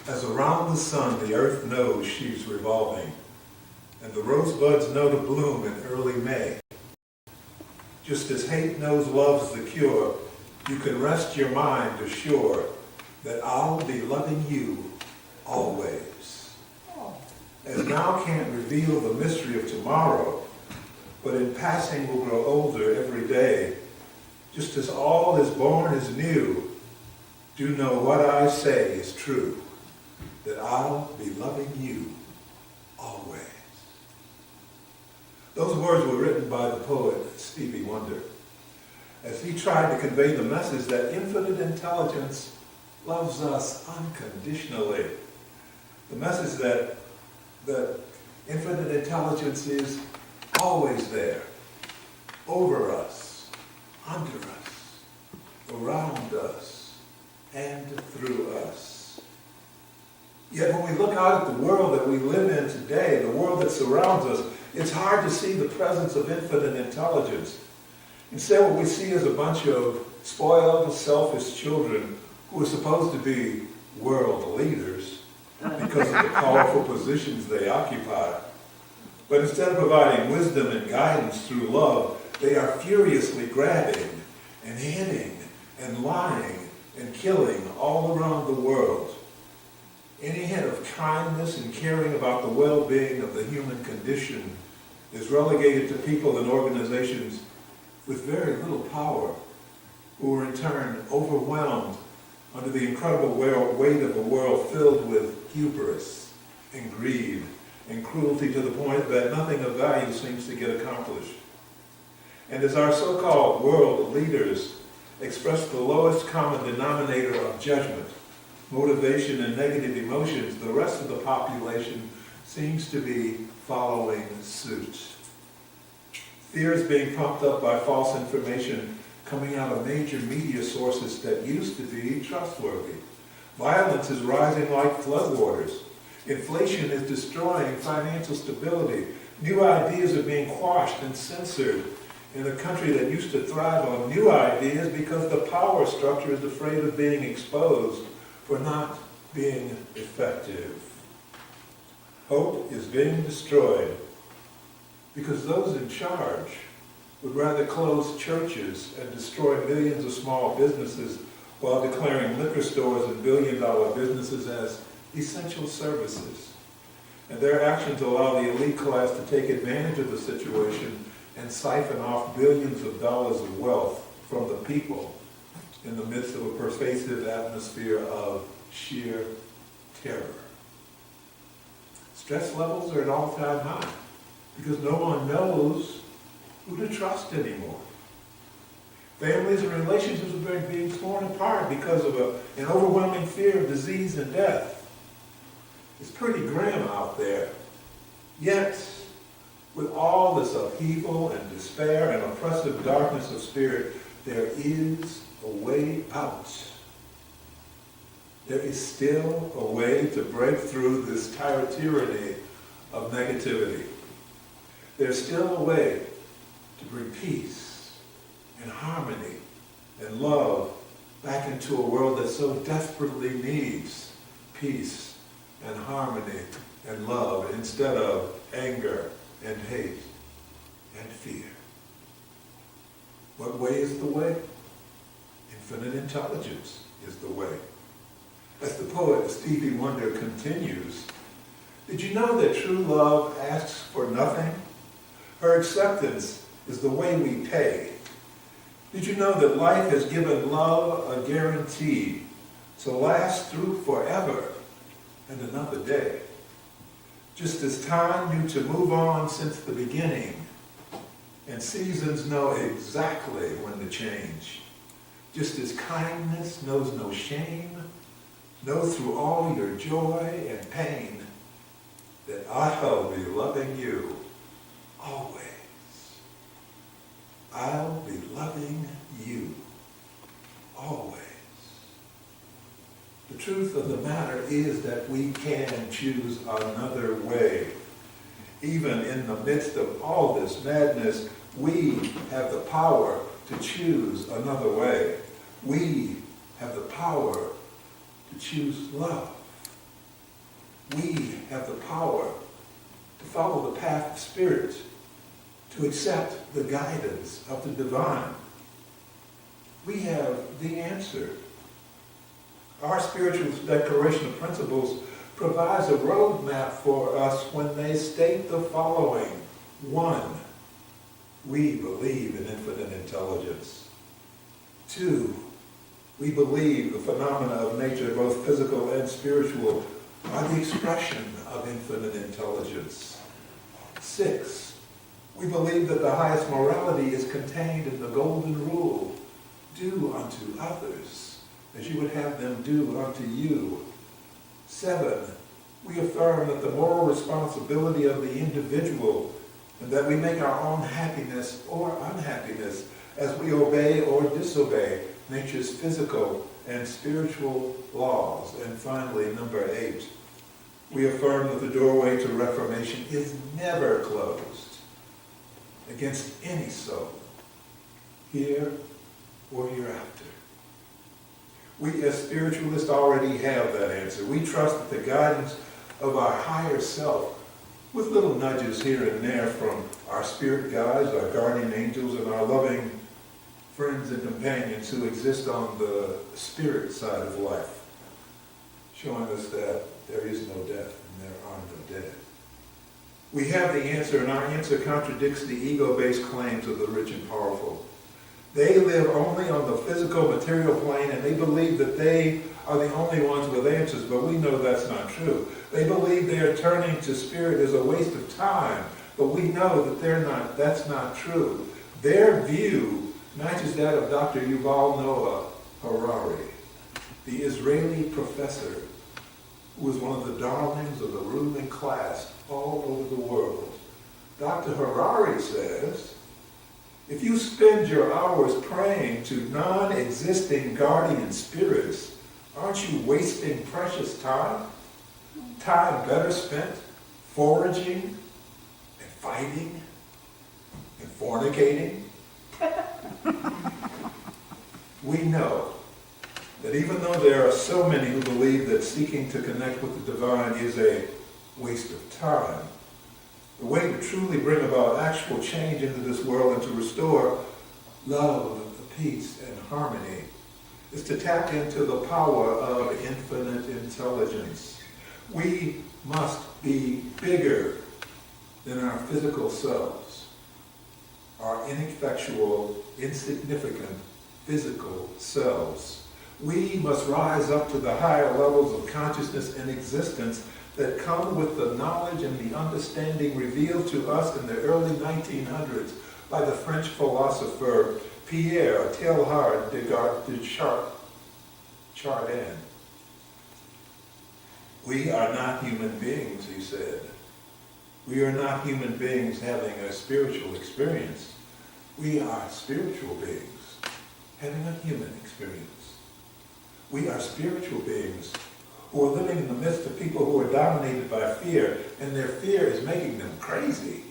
As around the sun the earth knows she's revolving, and the rosebuds know to bloom in early May. Just as hate knows love's the cure, you can rest your mind assured that I'll be loving you always. As now can't reveal the mystery of tomorrow, but in passing will grow older every day, just as all is born is new, do know what I say is true, that I'll be loving you always. Those words were written by the poet Stevie Wonder, as he tried to convey the message that infinite intelligence loves us unconditionally. The message that infinite intelligence is always there, over us, under us, around us, and through us. Yet when we look out at the world that we live in today, the world that surrounds us, it's hard to see the presence of infinite intelligence. Instead, what we see is a bunch of spoiled, selfish children who are supposed to be world leaders because of the powerful positions they occupy. But instead of providing wisdom and guidance through love, they are furiously grabbing and hitting and lying and killing all around the world. Any hint of kindness and caring about the well-being of the human condition is relegated to people and organizations with very little power, who are in turn overwhelmed under the incredible weight of a world filled with hubris and greed and cruelty to the point that nothing of value seems to get accomplished. And as our so-called world leaders express the lowest common denominator of judgment, motivation, and negative emotions, the rest of the population seems to be following suit. Fear is being pumped up by false information coming out of major media sources that used to be trustworthy. Violence is rising like floodwaters. Inflation is destroying financial stability. New ideas are being quashed and censored in a country that used to thrive on new ideas because the power structure is afraid of being exposed for not being effective. Hope is being destroyed because those in charge would rather close churches and destroy millions of small businesses while declaring liquor stores and billion-dollar businesses as essential services. And their actions allow the elite class to take advantage of the situation and siphon off billions of dollars of wealth from the people in the midst of a pervasive atmosphere of sheer terror. Stress levels are at all-time high because no one knows who to trust anymore. Families and relationships are being torn apart because of an overwhelming fear of disease and death. It's pretty grim out there. Yet, with all this upheaval and despair and oppressive darkness of spirit, there is a way out. There is still a way to break through this tyranny of negativity. There's still a way to bring peace and harmony and love back into a world that so desperately needs peace and harmony and love instead of anger and hate and fear. What way is the way? Infinite intelligence is the way. As the poet Stevie Wonder continues, did you know that true love asks for nothing? Her acceptance is the way we pay. Did you know that life has given love a guarantee to last through forever and another day? Just as time knew to move on since the beginning, and seasons know exactly when to change. Just as kindness knows no shame, know through all your joy and pain that I'll be loving you always. I'll be loving you always. The truth of the matter is that we can choose another way. Even in the midst of all this madness, we have the power to choose another way. We have the power to choose love. We have the power to follow the path of spirit, to accept the guidance of the divine. We have the answer. Our spiritual declaration of principles provides a roadmap for us when they state the following. 1, we believe in infinite intelligence. 2, we believe the phenomena of nature, both physical and spiritual, are the expression of infinite intelligence. 6, we believe that the highest morality is contained in the golden rule, do unto others as you would have them do unto you. 7, we affirm that the moral responsibility of the individual and that we make our own happiness or unhappiness as we obey or disobey nature's physical and spiritual laws. And finally, number 8, we affirm that the doorway to reformation is never closed against any soul, here or hereafter. We as spiritualists already have that answer. We trust that the guidance of our higher self, with little nudges here and there from our spirit guides, our guardian angels, and our loving friends and companions who exist on the spirit side of life, showing us that there is no death and there are no dead. We have the answer, and our answer contradicts the ego-based claims of the rich and powerful. They live only on the physical, material plane, and they believe that they are the only ones with answers, but we know that's not true. They believe their turning to spirit is a waste of time, but we know that that's not true. Their view matches that of Dr. Yuval Noah Harari, the Israeli professor who was one of the darlings of the ruling class all over the world. Dr. Harari says, if you spend your hours praying to non-existing guardian spirits, aren't you wasting precious time? Time better spent foraging and fighting and fornicating? We know that even though there are so many who believe that seeking to connect with the divine is a waste of time, the way to truly bring about actual change into this world and to restore love, peace, and harmony is to tap into the power of infinite intelligence. We must be bigger than our physical selves, our ineffectual, insignificant physical selves. We must rise up to the higher levels of consciousness and existence that come with the knowledge and the understanding revealed to us in the early 1900s by the French philosopher Pierre Teilhard de Chardin. We are not human beings, he said. We are not human beings having a spiritual experience. We are spiritual beings having a human experience. We are spiritual beings who are living in the midst of people who are dominated by fear, and their fear is making them crazy.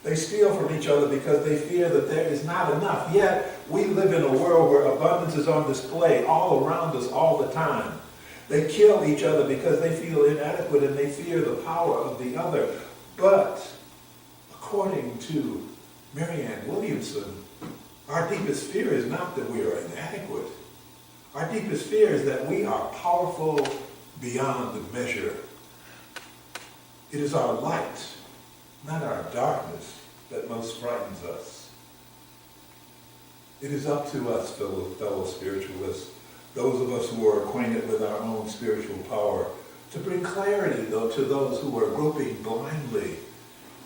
They steal from each other because they fear that there is not enough. Yet, we live in a world where abundance is on display all around us all the time. They kill each other because they feel inadequate and they fear the power of the other. But, according to Marianne Williamson, our deepest fear is not that we are inadequate. Our deepest fear is that we are powerful beyond measure. It is our light, not our darkness, that most frightens us. It is up to us, fellow spiritualists, those of us who are acquainted with our own spiritual power, to bring clarity, though, to those who are groping blindly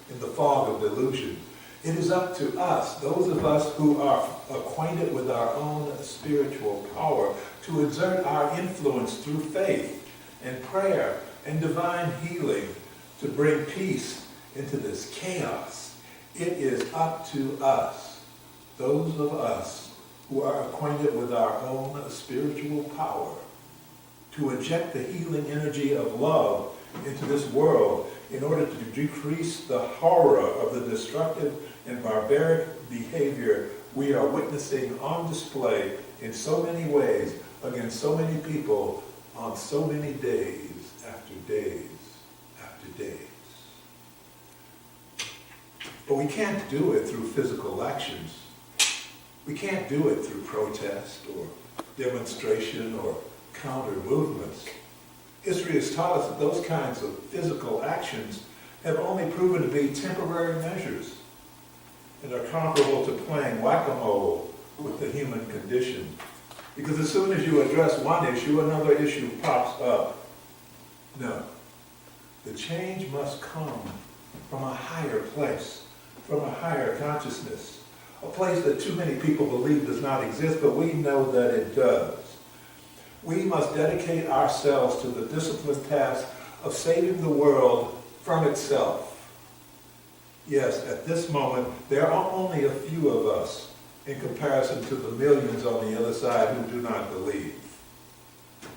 in the fog of delusion. It is up to us, those of us who are acquainted with our own spiritual power, to exert our influence through faith and prayer and divine healing to bring peace into this chaos. It is up to us, those of us who are acquainted with our own spiritual power, to inject the healing energy of love into this world in order to decrease the horror of the destructive and barbaric behavior we are witnessing on display in so many ways against so many people on so many days after days after days. But we can't do it through physical actions. We can't do it through protest or demonstration or counter movements. History has taught us that those kinds of physical actions have only proven to be temporary measures and are comparable to playing whack-a-mole with the human condition. Because as soon as you address one issue, another issue pops up. No. The change must come from a higher place, from a higher consciousness, a place that too many people believe does not exist, but we know that it does. We must dedicate ourselves to the disciplined task of saving the world from itself. Yes, at this moment, there are only a few of us in comparison to the millions on the other side who do not believe.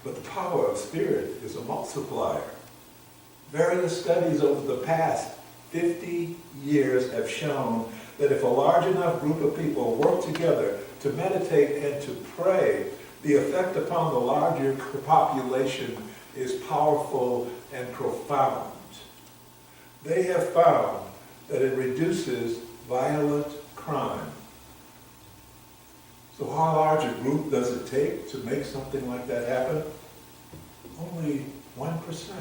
But the power of spirit is a multiplier. Various studies over the past 50 years have shown that if a large enough group of people work together to meditate and to pray, the effect upon the larger population is powerful and profound. They have found that it reduces violent crime. So how large a group does it take to make something like that happen? Only 1%.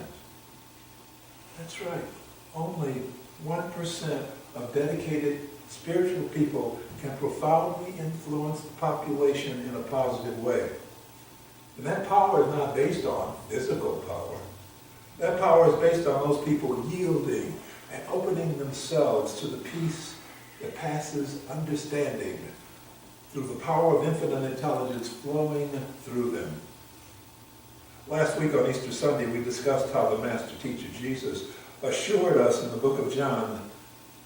That's right. Only 1% of dedicated spiritual people can profoundly influence the population in a positive way. And that power is not based on physical power. That power is based on those people yielding and opening themselves to the peace that passes understanding through the power of infinite intelligence flowing through them. Last week on Easter Sunday, we discussed how the Master Teacher Jesus assured us in the book of John,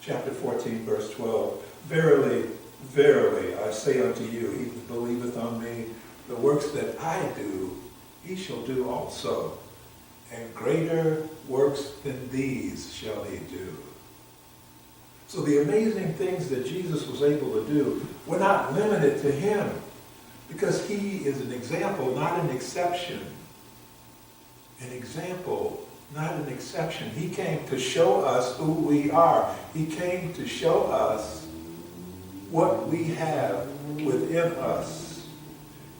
chapter 14, verse 12, "Verily, verily, I say unto you, he that believeth on me, the works that I do, he shall do also. And greater works than these shall he do." So the amazing things that Jesus was able to do were not limited to him, because he is an example, not an exception. An example, not an exception. He came to show us who we are. He came to show us what we have within us.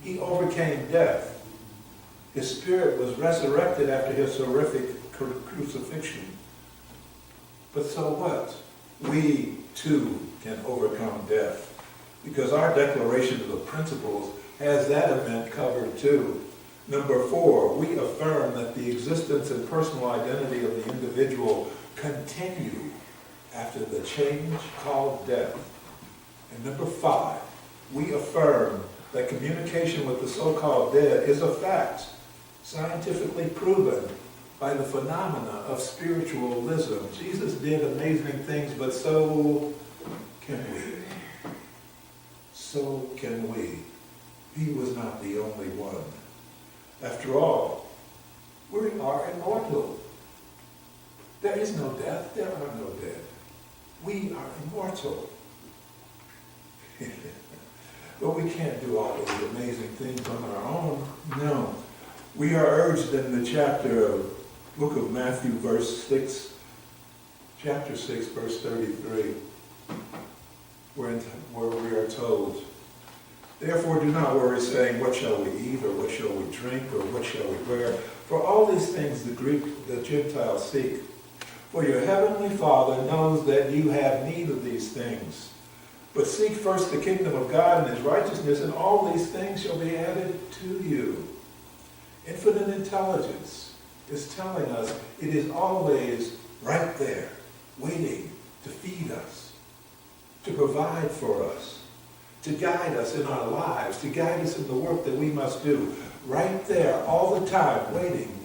He overcame death. His spirit was resurrected after his horrific crucifixion. But so what? We too can overcome death, because our declaration of the principles has that event covered too. Number 4, we affirm that the existence and personal identity of the individual continue after the change called death. And number 5, we affirm that communication with the so-called dead is a fact, scientifically proven by the phenomena of spiritualism. Jesus did amazing things, but so can we. So can we. He was not the only one. After all, we are immortal. There is no death. There are no dead. We are immortal. But we can't do all of the amazing things on our own. No. We are urged in the chapter of book of Matthew, chapter 6, verse 33, where we are told, "Therefore do not worry, saying, what shall we eat, or what shall we drink, or what shall we wear? For all these things the Gentiles seek. For your heavenly Father knows that you have need of these things. But seek first the kingdom of God and his righteousness, and all these things shall be added to you." Infinite intelligence is telling us it is always right there, waiting to feed us, to provide for us, to guide us in our lives, to guide us in the work that we must do. Right there, all the time, waiting,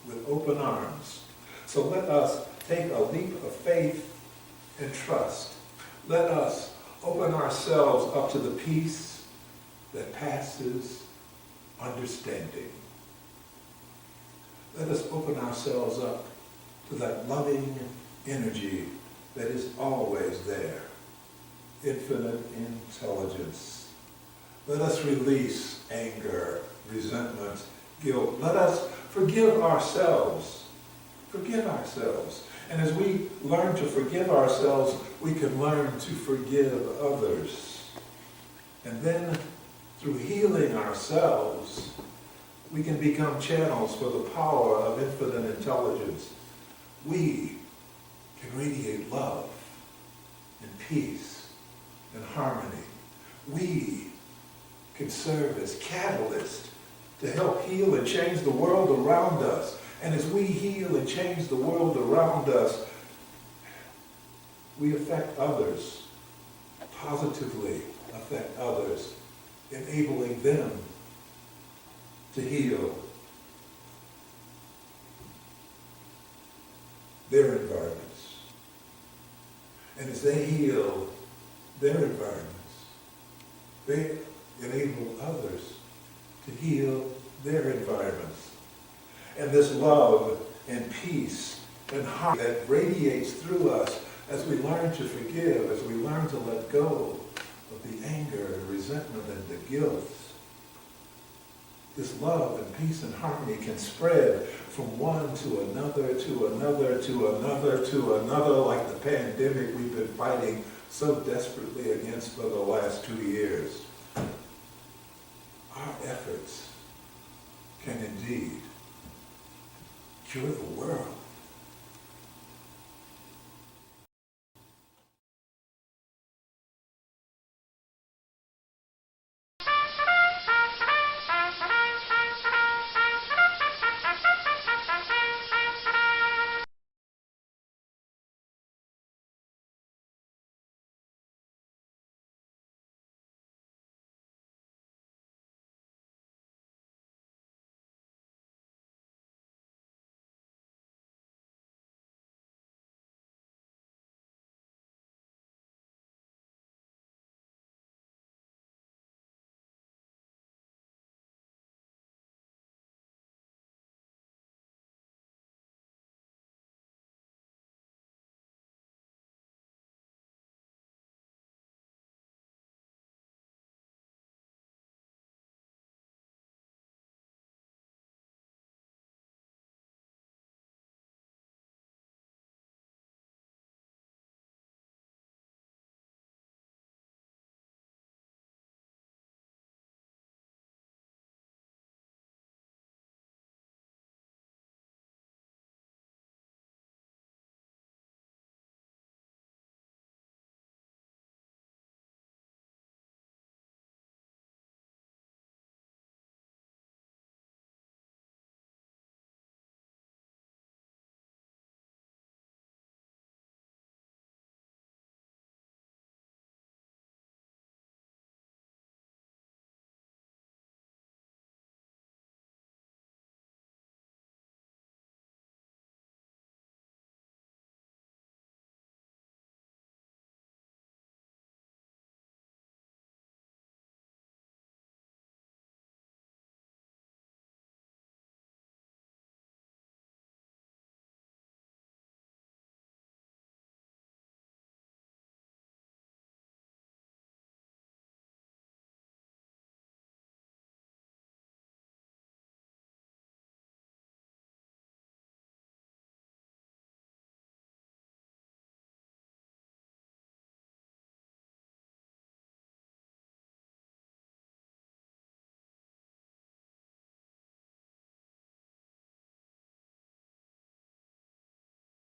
with open arms. So let us take a leap of faith and trust. Let us open ourselves up to the peace that passes understanding. Let us open ourselves up to that loving energy that is always there. Infinite intelligence. Let us release anger, resentment, guilt. Let us forgive ourselves. Forgive ourselves. And as we learn to forgive ourselves, we can learn to forgive others. And then, through healing ourselves, we can become channels for the power of infinite intelligence. We can radiate love and peace and harmony. We can serve as catalysts to help heal and change the world around us. And as we heal and change the world around us, we affect others, positively affect others, enabling them to heal their environments. And as they heal their environments, they enable others to heal their environments. And this love and peace and heart that radiates through us as we learn to forgive, as we learn to let go of the anger and resentment and the guilt. This love and peace and harmony can spread from one to another, to another, to another, to another, like the pandemic we've been fighting so desperately against for the last 2 years. Our efforts can indeed cure the world.